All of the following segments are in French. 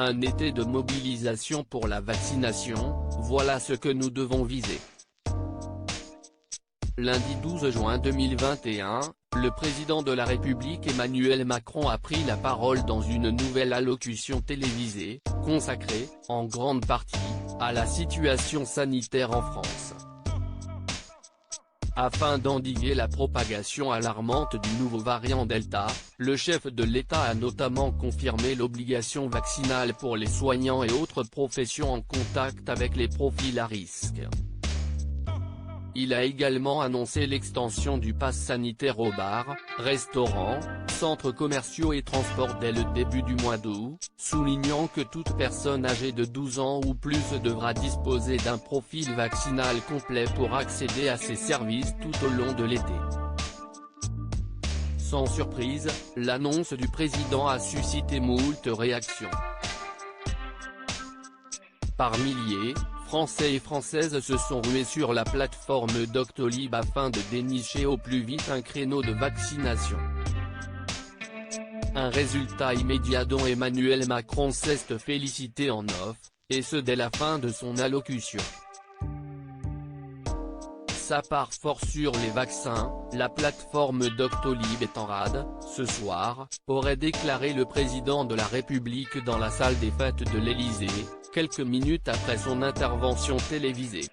Un été de mobilisation pour la vaccination, voilà ce que nous devons viser. Lundi 12 juin 2021, le président de la République Emmanuel Macron a pris la parole dans une nouvelle allocution télévisée, consacrée, en grande partie, à la situation sanitaire en France. Afin d'endiguer la propagation alarmante du nouveau variant Delta, le chef de l'État a notamment confirmé l'obligation vaccinale pour les soignants et autres professions en contact avec les profils à risque. Il a également annoncé l'extension du pass sanitaire aux bars, restaurants, centres commerciaux et transports dès le début du mois d'août, soulignant que toute personne âgée de 12 ans ou plus devra disposer d'un profil vaccinal complet pour accéder à ces services tout au long de l'été. Sans surprise, l'annonce du président a suscité moult réactions. Par milliers, Français et Françaises se sont rués sur la plateforme Doctolib afin de dénicher au plus vite un créneau de vaccination. Un résultat immédiat dont Emmanuel Macron s'est félicité en off, et ce dès la fin de son allocution. Ça part fort sur les vaccins, la plateforme Doctolib est en rade, ce soir, aurait déclaré le président de la République dans la salle des fêtes de l'Élysée, quelques minutes après son intervention télévisée.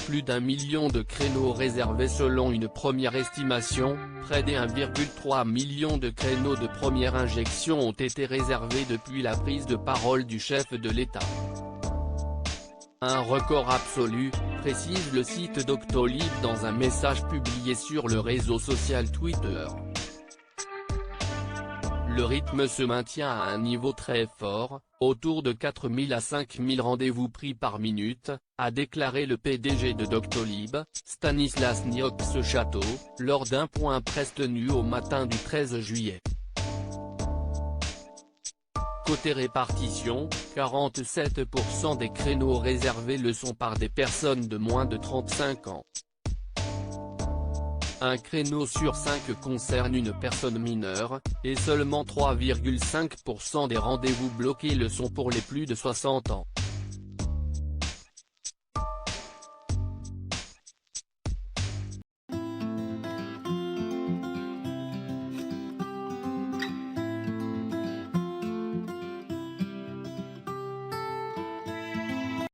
Plus d'1 million de créneaux réservés selon une première estimation, près des 1,3 million de créneaux de première injection ont été réservés depuis la prise de parole du chef de l'État. Un record absolu, précise le site Doctolib dans un message publié sur le réseau social Twitter. Le rythme se maintient à un niveau très fort, autour de 4 000 à 5 000 rendez-vous pris par minute, a déclaré le PDG de Doctolib, Stanislas Niox-Château, lors d'un point presse tenu au matin du 13 juillet. Côté répartition, 47% des créneaux réservés le sont par des personnes de moins de 35 ans. Un créneau sur 5 concerne une personne mineure, et seulement 3,5% des rendez-vous bloqués le sont pour les plus de 60 ans.